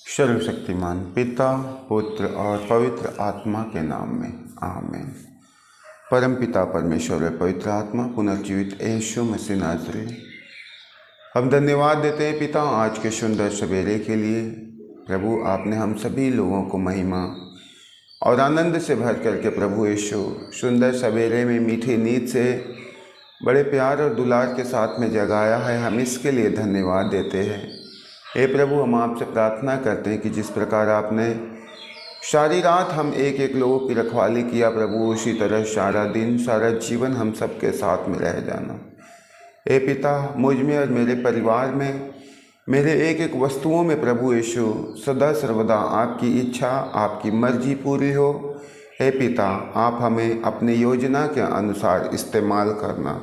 सर्वशक्तिमान पिता, पुत्र और पवित्र आत्मा के नाम में आमीन। परम पिता परमेश्वर व पवित्र आत्मा पुनर्जीवित यीशु मसीह नाज़री, हम धन्यवाद देते हैं पिता आज के सुंदर सवेरे के लिए। प्रभु आपने हम सभी लोगों को महिमा और आनंद से भर करके प्रभु यीशु सुंदर सवेरे में मीठी नींद से बड़े प्यार और दुलार के साथ में जगाया है। हम इसके लिए धन्यवाद देते हैं। हे प्रभु, हम आपसे प्रार्थना करते हैं कि जिस प्रकार आपने सारी रात हम एक एक लोगों की रखवाली किया प्रभु, उसी तरह सारा दिन सारा जीवन हम सबके साथ में रह जाना। हे पिता, मुझ में और मेरे परिवार में, मेरे एक एक वस्तुओं में प्रभु यीशु सदा सर्वदा आपकी इच्छा आपकी मर्जी पूरी हो। हे पिता, आप हमें अपनी योजना के अनुसार इस्तेमाल करना।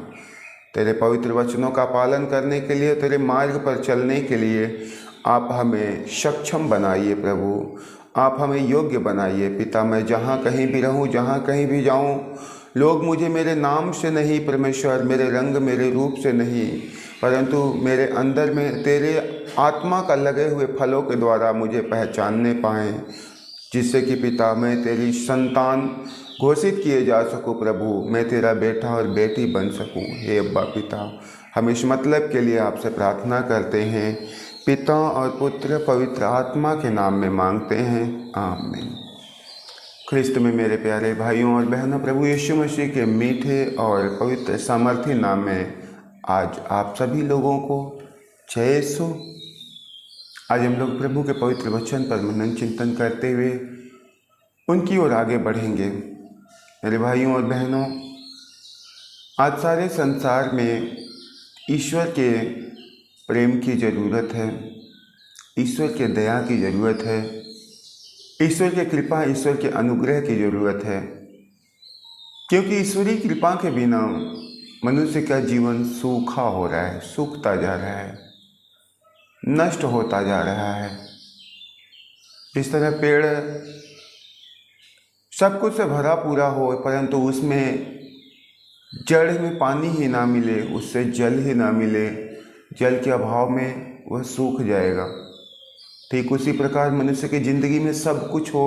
तेरे पवित्र वचनों का पालन करने के लिए, तेरे मार्ग पर चलने के लिए आप हमें सक्षम बनाइए प्रभु, आप हमें योग्य बनाइए। पिता, मैं जहाँ कहीं भी रहूँ, जहाँ कहीं भी जाऊँ, लोग मुझे मेरे नाम से नहीं परमेश्वर, मेरे रंग मेरे रूप से नहीं, परंतु मेरे अंदर में तेरे आत्मा का लगे हुए फलों के द्वारा मुझे पहचानने पाएँ, जिससे कि पिता मैं तेरी संतान घोषित किए जा सकूं प्रभु, मैं तेरा बेटा और बेटी बन सकूं। हे अब्बा पिता, हम इस मतलब के लिए आपसे प्रार्थना करते हैं, पिता और पुत्र पवित्र आत्मा के नाम में मांगते हैं, आमीन। ख्रिस्त में मेरे प्यारे भाइयों और बहनों, प्रभु यीशु मसीह के मीठे और पवित्र सामर्थी नाम में आज आप सभी लोगों को जय यीशु। आज हम लोग प्रभु के पवित्र वचन पर मनन चिंतन करते हुए उनकी ओर आगे बढ़ेंगे। मेरे भाइयों और बहनों, आज सारे संसार में ईश्वर के प्रेम की ज़रूरत है, ईश्वर के दया की ज़रूरत है, ईश्वर के कृपा ईश्वर के अनुग्रह की ज़रूरत है, क्योंकि ईश्वरीय कृपा के बिना मनुष्य का जीवन सूखा हो रहा है, सूखता जा रहा है, नष्ट होता जा रहा है। इस तरह पेड़ सब कुछ से भरा पूरा हो, परंतु उसमें जड़ में पानी ही ना मिले, उससे जल ही ना मिले, जल के अभाव में वह सूख जाएगा। ठीक उसी प्रकार मनुष्य की ज़िंदगी में सब कुछ हो,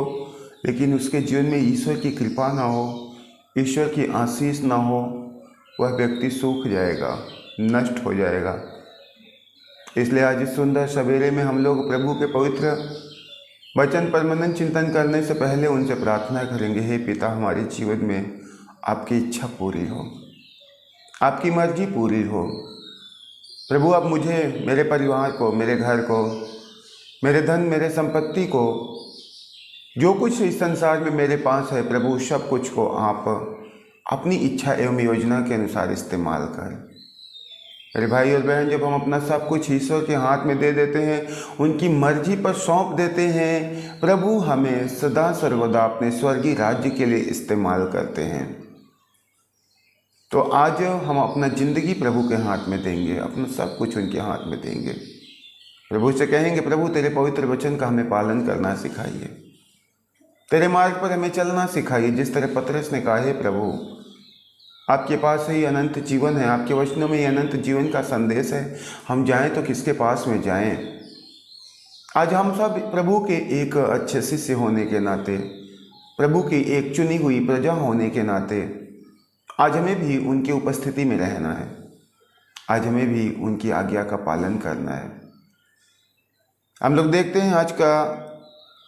लेकिन उसके जीवन में ईश्वर की कृपा ना हो, ईश्वर की आशीष ना हो, वह व्यक्ति सूख जाएगा, नष्ट हो जाएगा। इसलिए आज इस सुंदर सवेरे में हम लोग प्रभु के पवित्र वचन पर मनन चिंतन करने से पहले उनसे प्रार्थना करेंगे, हे पिता, हमारे जीवन में आपकी इच्छा पूरी हो, आपकी मर्जी पूरी हो। प्रभु, आप मुझे, मेरे परिवार को, मेरे घर को, मेरे धन, मेरे संपत्ति को, जो कुछ इस संसार में मेरे पास है प्रभु, सब कुछ को आप अपनी इच्छा एवं योजना के अनुसार इस्तेमाल करें। मेरे भाई और बहन, जब हम अपना सब कुछ ईश्वर के हाथ में दे देते हैं, उनकी मर्जी पर सौंप देते हैं, प्रभु हमें सदा सर्वदा अपने स्वर्गीय राज्य के लिए इस्तेमाल करते हैं। तो आज हम अपना ज़िंदगी प्रभु के हाथ में देंगे, अपना सब कुछ उनके हाथ में देंगे। प्रभु से कहेंगे, प्रभु तेरे पवित्र वचन का हमें पालन करना सिखाइए, तेरे मार्ग पर हमें चलना सिखाइए। जिस तरह पतरस ने कहा, हे प्रभु, आपके पास ही अनंत जीवन है, आपके वचनों में ही अनंत जीवन का संदेश है, हम जाएं तो किसके पास में जाएं। आज हम सब प्रभु के एक अच्छे शिष्य होने के नाते, प्रभु की एक चुनी हुई प्रजा होने के नाते, आज हमें भी उनकी उपस्थिति में रहना है, आज हमें भी उनकी आज्ञा का पालन करना है। हम लोग देखते हैं आज का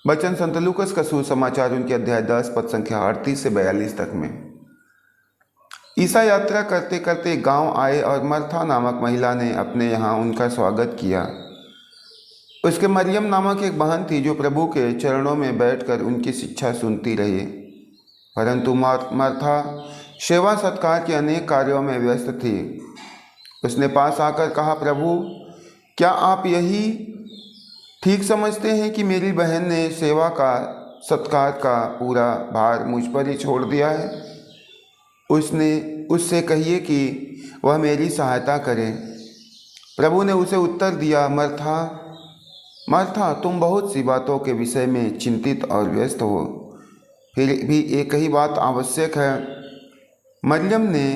वचन संत लूकास का सुसमाचार उनके अध्याय 10 पद संख्या 38 से 42 तक में। ईसा यात्रा करते करते गांव आए और मर्था नामक महिला ने अपने यहाँ उनका स्वागत किया। उसके मरियम नामक एक बहन थी जो प्रभु के चरणों में बैठकर उनकी शिक्षा सुनती रही, परंतु मर्था सेवा सत्कार के अनेक कार्यों में व्यस्त थी। उसने पास आकर कहा, प्रभु, क्या आप यही ठीक समझते हैं कि मेरी बहन ने सेवा का सत्कार का पूरा भार मुझ पर ही छोड़ दिया है? उससे कहिए कि वह मेरी सहायता करे। प्रभु ने उसे उत्तर दिया, मर्था मर्था, तुम बहुत सी बातों के विषय में चिंतित और व्यस्त हो, फिर भी एक ही बात आवश्यक है। मरियम ने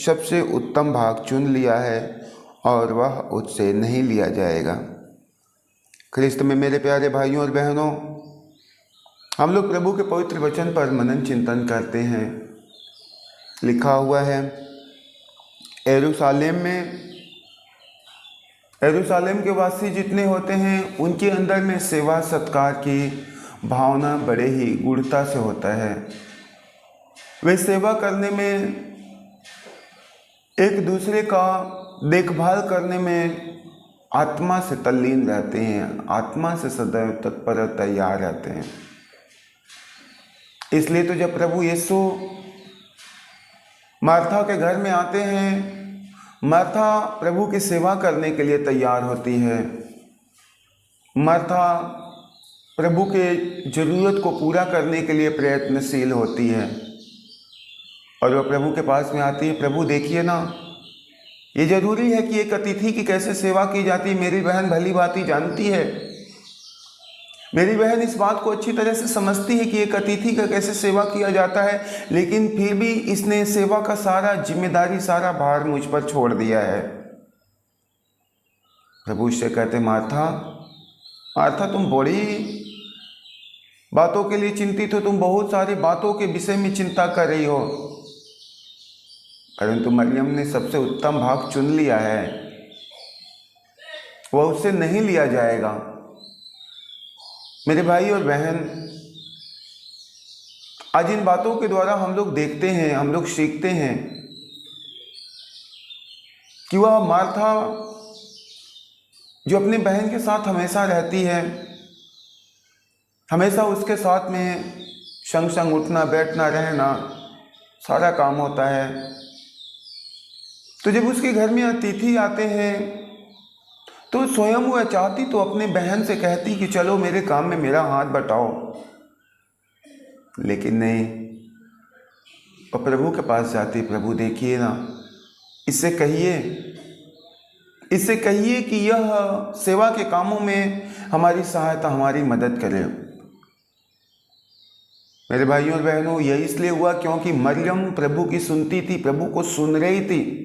सबसे उत्तम भाग चुन लिया है और वह उससे नहीं लिया जाएगा। ख्रिस्त में मेरे प्यारे भाइयों और बहनों, हम लोग प्रभु के पवित्र वचन पर मनन चिंतन करते हैं। लिखा हुआ है, यरूशलेम के वासी जितने होते हैं उनके अंदर में सेवा सत्कार की भावना बड़े ही गूढ़ता से होता है। वे सेवा करने में, एक दूसरे का देखभाल करने में आत्मा से तल्लीन रहते हैं, आत्मा से सदैव तत्पर तैयार रहते हैं। इसलिए तो जब प्रभु यीशु मार्था के घर में आते हैं, मार्था प्रभु की सेवा करने के लिए तैयार होती है। मार्था प्रभु के जरूरत को पूरा करने के लिए प्रयत्नशील होती है और वह प्रभु के पास में आती है। प्रभु देखिए ना, ये जरूरी है कि एक अतिथि की कैसे सेवा की जाती है। मेरी बहन भली भांति जानती है, मेरी बहन इस बात को अच्छी तरह से समझती है कि एक अतिथि का कैसे सेवा किया जाता है, लेकिन फिर भी इसने सेवा का सारा जिम्मेदारी, सारा भार मुझ पर छोड़ दिया है। प्रभु इससे कहते, मार्था तुम बड़ी बातों के लिए चिंतित हो, तुम बहुत सारी बातों के विषय में चिंता कर रही हो, परंतु मरियम ने सबसे उत्तम भाग चुन लिया है, वह उससे नहीं लिया जाएगा। मेरे भाई और बहन, आज इन बातों के द्वारा हम लोग देखते हैं, हम लोग सीखते हैं कि वह मार्था जो अपने बहन के साथ हमेशा रहती है, हमेशा उसके साथ में संग संग उठना बैठना रहना सारा काम होता है, तो जब उसके घर में अतिथि आते हैं तो स्वयं वह चाहती तो अपने बहन से कहती कि चलो मेरे काम में मेरा हाथ बटाओ, लेकिन नहीं, और प्रभु के पास जाती। प्रभु देखिए ना, इससे कहिए कि यह सेवा के कामों में हमारी सहायता, हमारी मदद करे। मेरे भाइयों और बहनों, यह इसलिए हुआ क्योंकि मरियम प्रभु की सुनती थी, प्रभु को सुन रही थी,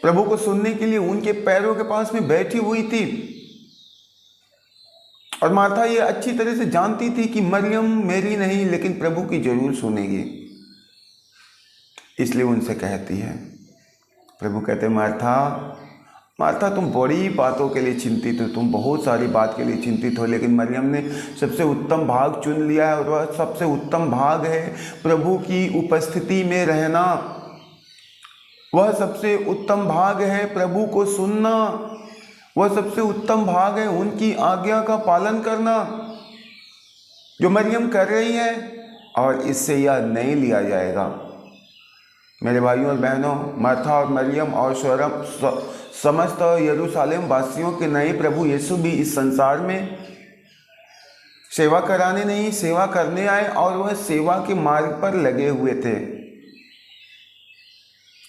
प्रभु को सुनने के लिए उनके पैरों के पास में बैठी हुई थी। और मार्था ये अच्छी तरह से जानती थी कि मरियम मेरी नहीं लेकिन प्रभु की जरूर सुनेगी, इसलिए उनसे कहती है। प्रभु कहते, मार्था तुम बड़ी बातों के लिए चिंतित हो, तुम बहुत सारी बात के लिए चिंतित हो, लेकिन मरियम ने सबसे उत्तम भाग चुन लिया है, और वह सबसे उत्तम भाग है प्रभु की उपस्थिति में रहना। वह सबसे उत्तम भाग है प्रभु को सुनना, वह सबसे उत्तम भाग है उनकी आज्ञा का पालन करना, जो मरियम कर रही है, और इससे यह नहीं लिया जाएगा। मेरे भाइयों और बहनों, मार्था और मरियम और समस्त यरूशलेम वासियों के नए प्रभु यीशु भी इस संसार में सेवा कराने नहीं, सेवा करने आए, और वह सेवा के मार्ग पर लगे हुए थे।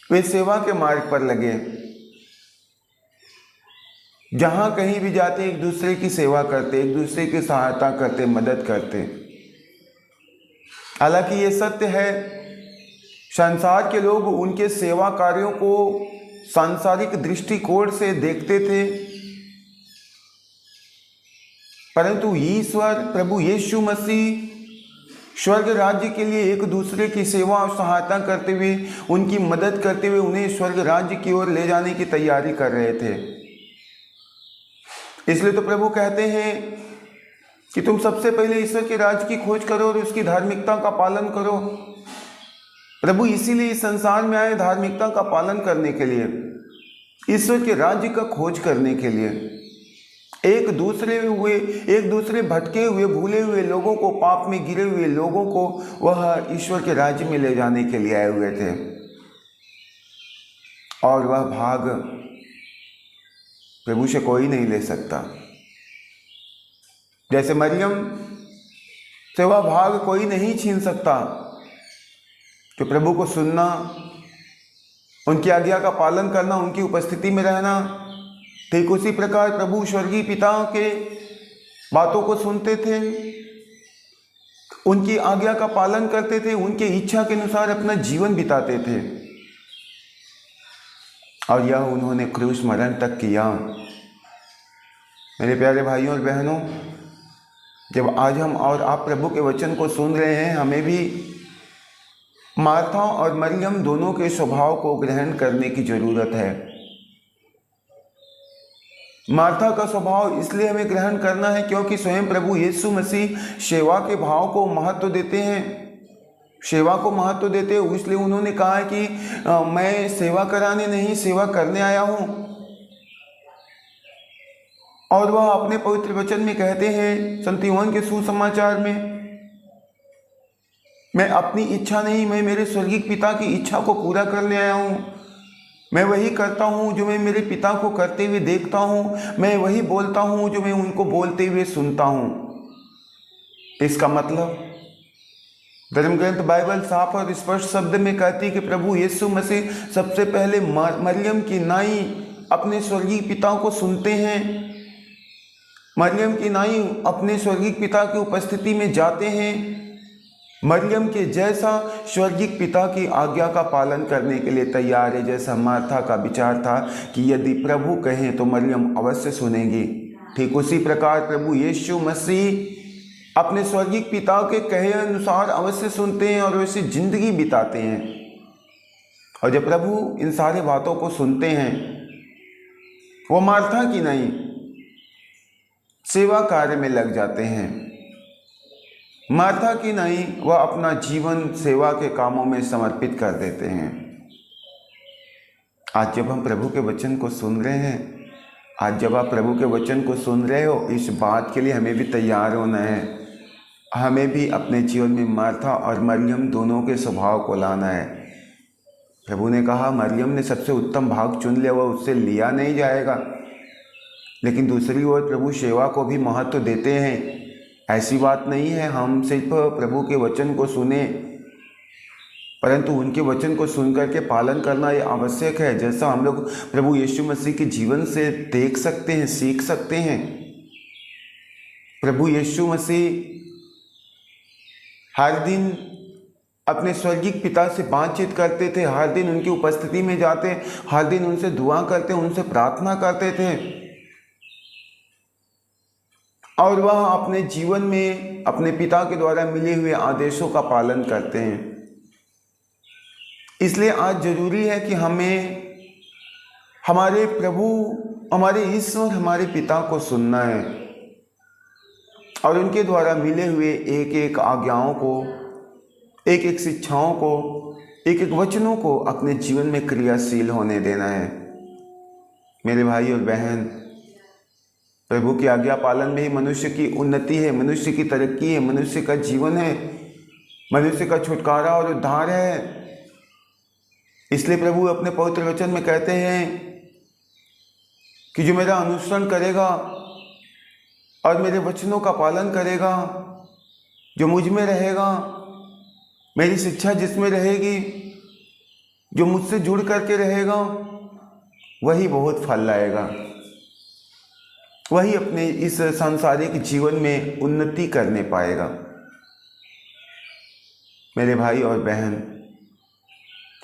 वे सेवा के मार्ग पर लगे, जहां कहीं भी जाते एक दूसरे की सेवा करते, एक दूसरे की सहायता करते, मदद करते। हालांकि ये सत्य है, संसार के लोग उनके सेवा कार्यों को सांसारिक दृष्टिकोण से देखते थे, परंतु ईश्वर प्रभु यीशु मसीह स्वर्ग राज्य के लिए एक दूसरे की सेवा और सहायता करते हुए, उनकी मदद करते हुए उन्हें स्वर्ग राज्य की ओर ले जाने की तैयारी कर रहे थे। इसलिए तो प्रभु कहते हैं कि तुम सबसे पहले ईश्वर के राज्य की खोज करो और उसकी धार्मिकता का पालन करो। प्रभु इसीलिए इस संसार में आए, धार्मिकता का पालन करने के लिए, ईश्वर के राज्य का खोज करने के लिए, एक दूसरे भटके हुए, भूले हुए लोगों को, पाप में गिरे हुए लोगों को वह ईश्वर के राज्य में ले जाने के लिए आए हुए थे। और वह भाग प्रभु से कोई नहीं ले सकता। जैसे मरियम से वह भाग कोई नहीं छीन सकता, तो प्रभु को सुनना, उनकी आज्ञा का पालन करना, उनकी उपस्थिति में रहना, ठीक उसी प्रकार प्रभु स्वर्गीय पिता के बातों को सुनते थे, उनकी आज्ञा का पालन करते थे, उनके इच्छा के अनुसार अपना जीवन बिताते थे, और यह उन्होंने क्रूस मरण तक किया। मेरे प्यारे भाइयों और बहनों, जब आज हम और आप प्रभु के वचन को सुन रहे हैं, हमें भी मार्था और मरियम दोनों के स्वभाव को ग्रहण करने की जरूरत है। मार्था का स्वभाव इसलिए हमें ग्रहण करना है क्योंकि स्वयं प्रभु यीशु मसीह सेवा के भाव को महत्व देते हैं। सेवा को महत्व देते हैं, इसलिए उन्होंने कहा है कि मैं सेवा कराने नहीं, सेवा करने आया हूं। और वह अपने पवित्र वचन में कहते हैं, संत यूहन्ना के सुसमाचार में, मैं अपनी इच्छा नहीं, मैं मेरे स्वर्गीय पिता की इच्छा को पूरा करने आया हूं। मैं वही करता हूं जो मैं मेरे पिता को करते हुए देखता हूं। मैं वही बोलता हूं जो मैं उनको बोलते हुए सुनता हूं। इसका मतलब धर्म ग्रंथ बाइबल साफ और स्पष्ट शब्द में कहती है कि प्रभु यीशु मसीह सबसे पहले मरियम की नाई अपने स्वर्गीय पिता को सुनते हैं। मरियम की नाई अपने स्वर्गीय पिता की उपस्थिति में जाते हैं। मरियम के जैसा स्वर्गीय पिता की आज्ञा का पालन करने के लिए तैयार है। जैसा मार्था का विचार था कि यदि प्रभु कहें तो मरियम अवश्य सुनेगी, ठीक उसी प्रकार प्रभु यीशु मसीह अपने स्वर्गीय पिता के कहे अनुसार अवश्य सुनते हैं और वैसी जिंदगी बिताते हैं। और जब प्रभु इन सारे बातों को सुनते हैं, वो मार्था की नहीं सेवा कार्य में लग जाते हैं। मार्था की नहीं, वह अपना जीवन सेवा के कामों में समर्पित कर देते हैं। आज जब हम प्रभु के वचन को सुन रहे हैं, आज जब आप प्रभु के वचन को सुन रहे हो, इस बात के लिए हमें भी तैयार होना है। हमें भी अपने जीवन में मार्था और मरियम दोनों के स्वभाव को लाना है। प्रभु ने कहा मरियम ने सबसे उत्तम भाग चुन लिया, वह उससे लिया नहीं जाएगा। लेकिन दूसरी ओर प्रभु सेवा को भी महत्व देते हैं। ऐसी बात नहीं है हम सिर्फ प्रभु के वचन को सुने, परंतु उनके वचन को सुन करके पालन करना ये आवश्यक है। जैसा हम लोग प्रभु यीशु मसीह के जीवन से देख सकते हैं, सीख सकते हैं। प्रभु यीशु मसीह हर दिन अपने स्वर्गीय पिता से बातचीत करते थे, हर दिन उनकी उपस्थिति में जाते, हर दिन उनसे दुआ करते, उनसे प्रार्थना करते थे। और वह अपने जीवन में अपने पिता के द्वारा मिले हुए आदेशों का पालन करते हैं। इसलिए आज जरूरी है कि हमें हमारे प्रभु, हमारे ईश्वर, हमारे पिता को सुनना है और उनके द्वारा मिले हुए एक एक आज्ञाओं को, एक एक शिक्षाओं को, एक एक वचनों को अपने जीवन में क्रियाशील होने देना है। मेरे भाई और बहन, प्रभु की आज्ञा पालन में ही मनुष्य की उन्नति है, मनुष्य की तरक्की है, मनुष्य का जीवन है, मनुष्य का छुटकारा और उद्धार है। इसलिए प्रभु अपने पवित्र वचन में कहते हैं कि जो मेरा अनुसरण करेगा और मेरे वचनों का पालन करेगा, जो मुझ में रहेगा, मेरी शिक्षा जिसमें रहेगी, जो मुझसे जुड़ करके रहेगा, वही बहुत फल लाएगा, वही अपने इस सांसारिक जीवन में उन्नति करने पाएगा। मेरे भाई और बहन,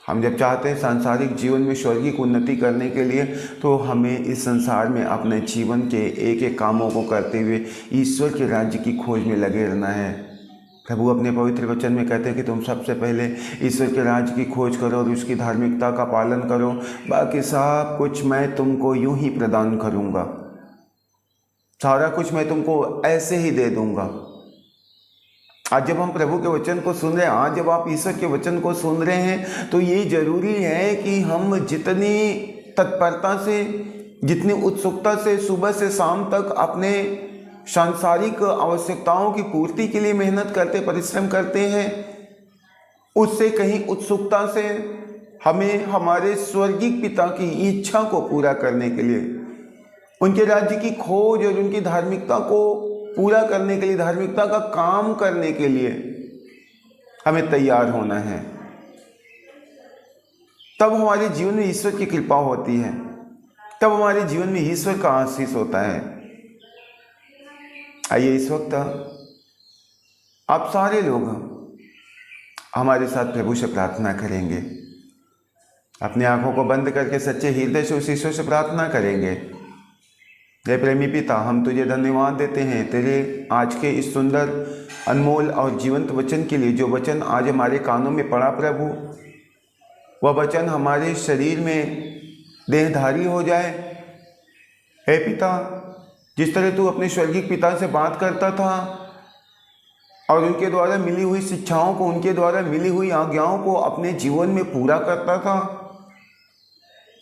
हम जब चाहते हैं सांसारिक जीवन में स्वर्गीय उन्नति करने के लिए, तो हमें इस संसार में अपने जीवन के एक एक कामों को करते हुए ईश्वर के राज्य की खोज में लगे रहना है। प्रभु अपने पवित्र वचन में कहते हैं कि तुम सबसे पहले ईश्वर के राज्य की खोज करो और उसकी धार्मिकता का पालन करो, बाकी सब कुछ मैं तुमको यूं ही प्रदान करूँगा, सारा कुछ मैं तुमको ऐसे ही दे दूंगा। आज जब हम प्रभु के वचन को सुन रहे हैं, आज जब आप ईश्वर के वचन को सुन रहे हैं, तो ये जरूरी है कि हम जितनी तत्परता से, जितनी उत्सुकता से सुबह से शाम तक अपने सांसारिक आवश्यकताओं की पूर्ति के लिए मेहनत करते, परिश्रम करते हैं, उससे कहीं उत्सुकता से हमें हमारे स्वर्गीय पिता की इच्छा को पूरा करने के लिए, उनके राज्य की खोज और उनकी धार्मिकता को पूरा करने के लिए, धार्मिकता का काम करने के लिए हमें तैयार होना है। तब हमारे जीवन में ईश्वर की कृपा होती है, तब हमारे जीवन में ईश्वर का आशीष होता है। आइए इस वक्त आप सारे लोग हमारे साथ प्रभु से प्रार्थना करेंगे। अपनी आंखों को बंद करके सच्चे हृदय से उस ईश्वर से प्रार्थना करेंगे हे प्रेमी पिता, हम तुझे धन्यवाद देते हैं तेरे आज के इस सुंदर, अनमोल और जीवंत वचन के लिए। जो वचन आज हमारे कानों में पड़ा प्रभु, वह वचन हमारे शरीर में देहधारी हो जाए। हे पिता, जिस तरह तू अपने स्वर्गीय पिता से बात करता था और उनके द्वारा मिली हुई शिक्षाओं को, उनके द्वारा मिली हुई आज्ञाओं को अपने जीवन में पूरा करता था,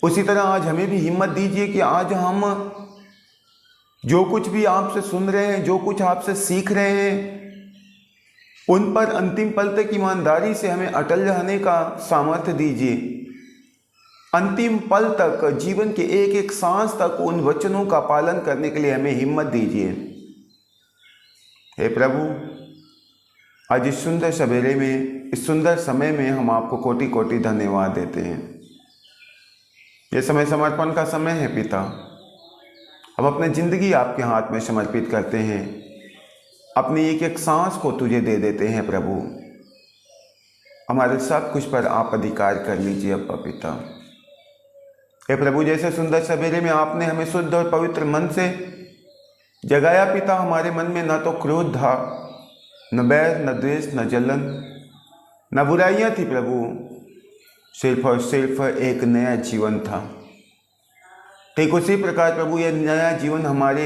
उसी तरह आज हमें भी हिम्मत दीजिए कि आज हम जो कुछ भी आपसे सुन रहे हैं, जो कुछ आपसे सीख रहे हैं, उन पर अंतिम पल तक ईमानदारी से हमें अटल रहने का सामर्थ्य दीजिए। अंतिम पल तक, जीवन के एक एक सांस तक उन वचनों का पालन करने के लिए हमें हिम्मत दीजिए। हे प्रभु, आज इस सुंदर सवेरे में, इस सुंदर समय में हम आपको कोटि कोटि धन्यवाद देते हैं। यह समय समर्पण का समय है पिता। हम अपनी ज़िंदगी आपके हाथ में समर्पित करते हैं, अपनी एक एक सांस को तुझे दे देते हैं प्रभु। हमारे सब कुछ पर आप अधिकार कर लीजिए अब्बा पिता। हे प्रभु, जैसे सुंदर सवेरे में आपने हमें शुद्ध और पवित्र मन से जगाया पिता, हमारे मन में न तो क्रोध था, न बैर, न द्वेष, न जलन, न बुराइयाँ थी प्रभु, सिर्फ और सिर्फ एक नया जीवन था। ठीक उसी प्रकार प्रभु यह नया जीवन हमारे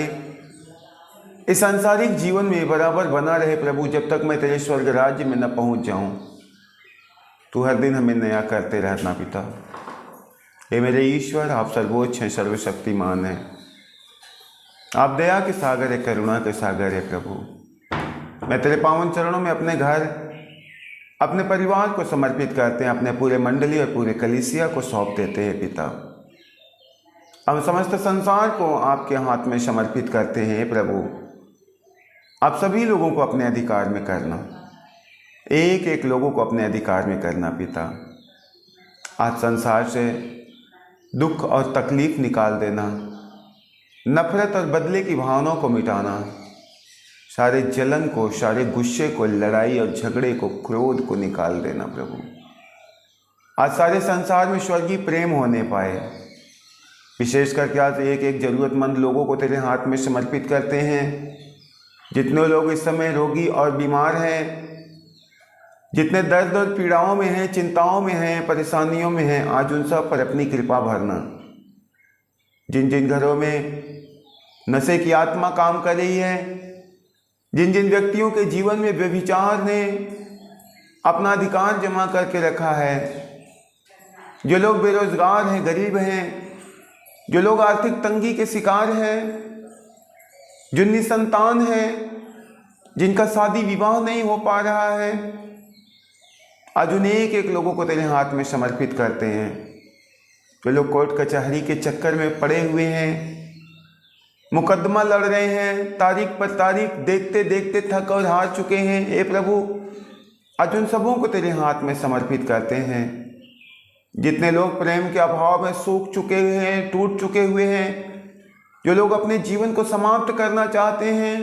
इस सांसारिक जीवन में बराबर बना रहे प्रभु, जब तक मैं तेरे स्वर्ग राज्य में न पहुंच जाऊं। तू हर दिन हमें नया करते रहना पिता। हे मेरे ईश्वर, आप सर्वोच्च हैं, सर्वशक्तिमान हैं, आप दया के सागर है, करुणा के सागर है प्रभु। मैं तेरे पावन चरणों में अपने घर, अपने परिवार को समर्पित करते हैं, अपने पूरे मंडली और पूरे कलीसिया को सौंप देते हैं पिता। हम समस्त संसार को आपके हाथ में समर्पित करते हैं प्रभु। आप सभी लोगों को अपने अधिकार में करना, एक एक लोगों को अपने अधिकार में करना पिता। आज संसार से दुख और तकलीफ निकाल देना, नफरत और बदले की भावनाओं को मिटाना, सारे जलन को, सारे गुस्से को, लड़ाई और झगड़े को, क्रोध को निकाल देना प्रभु। आज सारे संसार में स्वर्गीय प्रेम होने पाए। विशेष करके आज एक एक जरूरतमंद लोगों को तेरे हाथ में समर्पित करते हैं। जितने लोग इस समय रोगी और बीमार हैं, जितने दर्द और पीड़ाओं में हैं, चिंताओं में हैं, परेशानियों में हैं, आज उन सब पर अपनी कृपा भरना। जिन जिन घरों में नशे की आत्मा काम कर रही है, जिन जिन व्यक्तियों के जीवन में व्यभिचार ने अपना अधिकार जमा करके रखा है, जो लोग बेरोजगार हैं, गरीब हैं, जो लोग आर्थिक तंगी के शिकार हैं, जो निसंतान हैं, जिनका शादी विवाह नहीं हो पा रहा है, आज उन एक एक लोगों को तेरे हाथ में समर्पित करते हैं। जो लोग कोर्ट कचहरी के चक्कर में पड़े हुए हैं, मुकदमा लड़ रहे हैं, तारीख पर तारीख देखते देखते थक और हार चुके हैं, हे प्रभु, आज उन सबों को तेरे हाथ में समर्पित करते हैं। जितने लोग प्रेम के अभाव में सूख चुके हुए हैं, टूट चुके हुए हैं, जो लोग अपने जीवन को समाप्त करना चाहते हैं,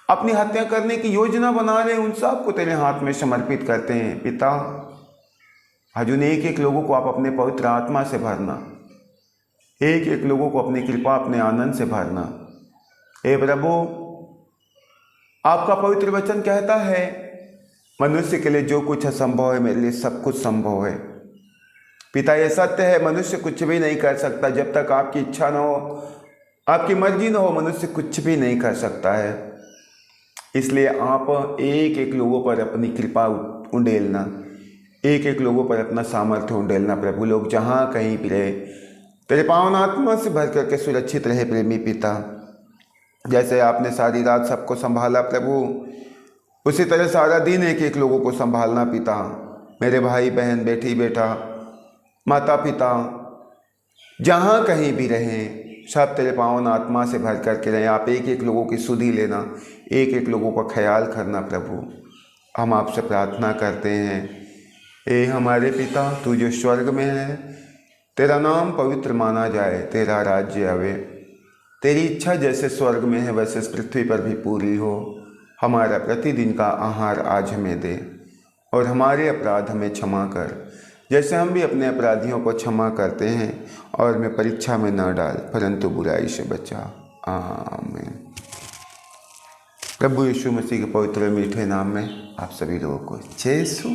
अपनी हत्या करने की योजना बना रहे हैं, उन सब को तेरे हाथ में समर्पित करते हैं पिता। आज उन एक एक लोगों को आप अपने पवित्र आत्मा से भरना, एक एक लोगों को अपनी कृपा, अपने आनंद से भरना। हे प्रभु, आपका पवित्र वचन कहता है, मनुष्य के लिए जो कुछ असंभव है, मेरे लिए सब कुछ संभव है। पिता, ये सत्य है, मनुष्य कुछ भी नहीं कर सकता। जब तक आपकी इच्छा न हो, आपकी मर्जी न हो, मनुष्य कुछ भी नहीं कर सकता है। इसलिए आप एक एक लोगों पर अपनी कृपा उंडेलना, एक एक लोगों पर अपना सामर्थ्य उंडेलना प्रभु। लोग जहाँ कहीं भी रहे, तेरे पावन आत्मा से भर करके सुरक्षित रहे प्रेमी पिता। जैसे आपने सारी रात सबको संभाला प्रभु, उसी तरह सारा दिन एक एक लोगों को संभालना पिता। मेरे भाई बहन, बेटी बेटा, माता पिता, जहाँ कहीं भी रहें, सब तेरे पावन आत्मा से भर करके रहें। आप एक एक लोगों की सुधि लेना, एक एक लोगों का ख्याल करना प्रभु। हम आपसे प्रार्थना करते हैं, ए हमारे पिता, तू जो स्वर्ग में है, तेरा नाम पवित्र माना जाए, तेरा राज्य आवे, तेरी इच्छा जैसे स्वर्ग में है वैसे इस पृथ्वी पर भी पूरी हो। हमारा प्रतिदिन का आहार आज हमें दे, और हमारे अपराध हमें क्षमा कर, जैसे हम भी अपने अपराधियों को क्षमा करते हैं, और हमें परीक्षा में न डाल, परंतु बुराई से बचा। आमीन। प्रभु यीशु मसीह के पवित्र मीठे नाम में आप सभी लोगों को जय यीशु।